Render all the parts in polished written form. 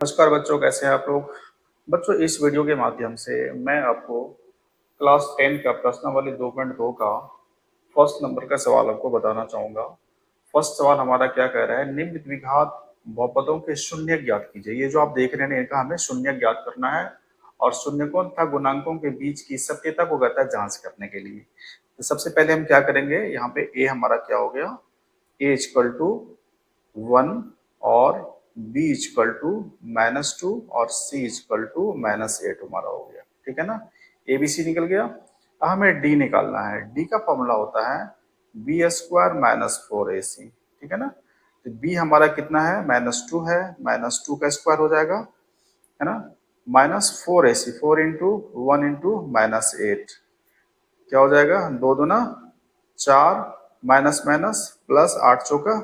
नमस्कार बच्चों, कैसे हैं आप लोग। बच्चों, इस वीडियो के माध्यम से मैं आपको क्लास 10 का प्रश्नावली 2.2 का फर्स्ट नंबर का सवाल आपको बताना चाहूंगा। फर्स्ट सवाल हमारा क्या कह रहा है, निम्न द्विघात बहुपदों के शून्य ज्ञात कीजिए। ये जो आप देख रहे हैं इनका हमें शून्य ज्ञात करना है और शून्यकों तथा गुणांकों के बीच की सत्यता को कहता है जांच करने के लिए। तो सबसे पहले हम क्या करेंगे, यहाँ पे ए हमारा क्या हो गया, ए इक्वल टू 1 और b इक्वल टू -2 और c इक्वल टू -8 हमारा हो गया। ठीक है ना, ए बी सी निकल गया। अब हमें d निकालना है। d का फॉर्मूला होता है b² -4ac। ठीक है ना, तो b हमारा कितना है, -2 है, -2 का स्क्वायर हो जाएगा, है ना, -4ac, 4 इंटू 1 इंटू -8 क्या हो जाएगा, 2 दूना 4, माइनस माइनस प्लस 8 चौका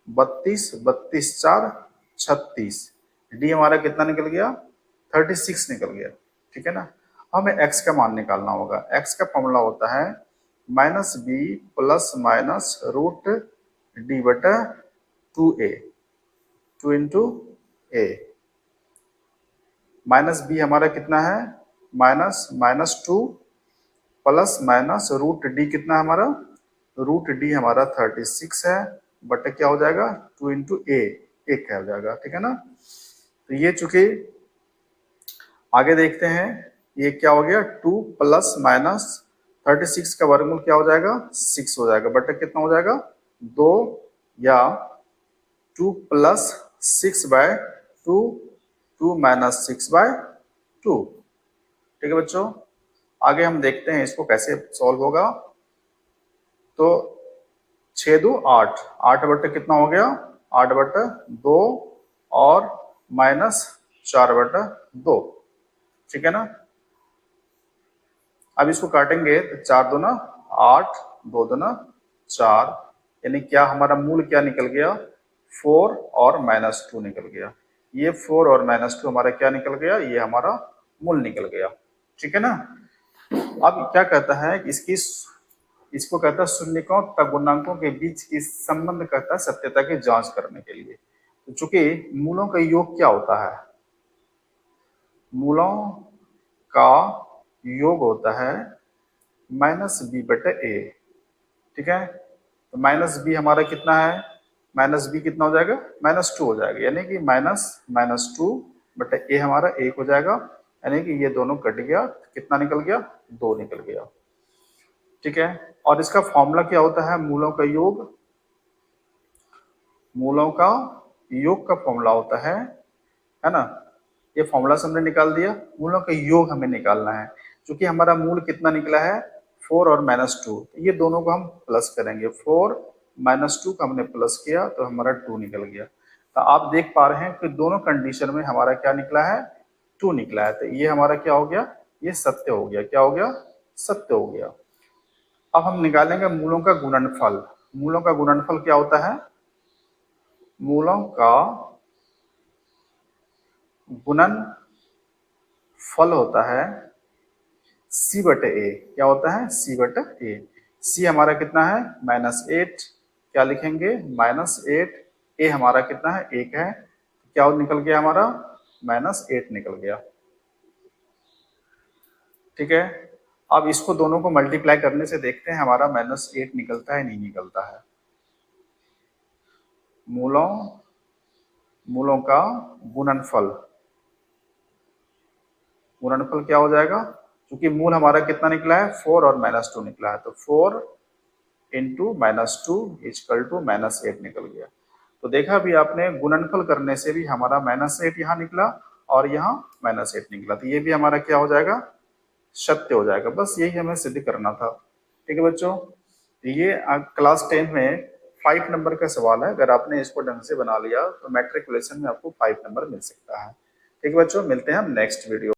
32, 32 4 36। डी हमारा कितना निकल गया, 36 निकल गया। ठीक है ना, हमें एक्स का मान निकालना होगा। एक्स का फॉर्मूला होता है -b plus minus root D बटा 2a, 2 इंटू ए। -b हमारा कितना है, -2 प्लस माइनस रूट डी कितना है हमारा, रूट डी हमारा 36 है, बटे क्या हो जाएगा 2 इंटू ए, एक क्या हो जाएगा। ठीक है ना, तो ये चूंकि आगे देखते हैं, ये क्या हो गया 2 प्लस माइनस 36 का वर्गमूल क्या हो जाएगा 6 हो जाएगा, बटे कितना हो जाएगा 2, या 2 प्लस 6/2, 2 माइनस 6/2। ठीक है बच्चों, आगे हम देखते हैं इसको कैसे सॉल्व होगा। तो 6 2 8, 8 बटे कितना हो गया, 8 बटे 2 और -4/2। ठीक है ना, अब इसको काटेंगे तो 4 दूना 8, 2 दूना 4, यानी क्या हमारा मूल क्या निकल गया, 4 और -2 निकल गया। ये 4 और -2 हमारा क्या निकल गया, ये हमारा मूल निकल गया। ठीक है ना, अब क्या कहता है कि इसको कहता है शून्यकों तथा गुणांकों के बीच की संबंध कहता है सत्यता की जांच करने के लिए। तो चूंकि मूलों का योग क्या होता है, मूलों का योग होता है -b/a। ठीक है, तो -b हमारा कितना है, -b कितना हो जाएगा, -2 हो जाएगा, यानी कि -2/a हमारा 1 हो जाएगा, यानी कि ये दोनों कट गया, कितना निकल गया 2 निकल गया। ठीक है, और इसका फॉर्मूला क्या होता है, मूलों का योग, मूलों का योग का फॉर्मूला होता है ना, ये फॉर्मूला से हमने निकाल दिया। मूलों का योग हमें निकालना है, क्योंकि हमारा मूल कितना निकला है 4 और -2, ये दोनों को हम प्लस करेंगे। 4 -2 का हमने प्लस किया तो हमारा 2 निकल गया। तो आप देख पा रहे हैं कि दोनों कंडीशन में हमारा क्या निकला है, 2 निकला है। तो ये हमारा क्या हो गया, ये सत्य हो गया। क्या हो गया, सत्य हो गया। अब हम निकालेंगे मूलों का गुणनफल। मूलों का गुणनफल क्या होता है, मूलों का गुणनफल होता है c/a। क्या होता है, c/a। c हमारा कितना है -8, क्या लिखेंगे -8, a हमारा कितना है 1 है, क्या निकल गया हमारा -8 निकल गया। ठीक है, अब इसको दोनों को मल्टीप्लाई करने से देखते हैं हमारा -8 निकलता है नहीं निकलता है। मूलों का गुणनफल, गुणनफल क्या हो जाएगा, क्योंकि मूल हमारा कितना निकला है 4 और -2 निकला है, तो 4 इंटू -2 इक्वल टू -8 निकल गया। तो देखा भी आपने, गुणनफल करने से भी हमारा -8 यहाँ निकला और यहाँ -8 निकला, तो ये भी हमारा क्या हो जाएगा, सत्य हो जाएगा। बस यही हमें सिद्ध करना था। ठीक है बच्चों, ये क्लास 10 में 5 नंबर का सवाल है। अगर आपने इसको ढंग से बना लिया तो मैट्रिकुलेशन में आपको 5 नंबर मिल सकता है। ठीक है बच्चों, मिलते हैं हम नेक्स्ट वीडियो।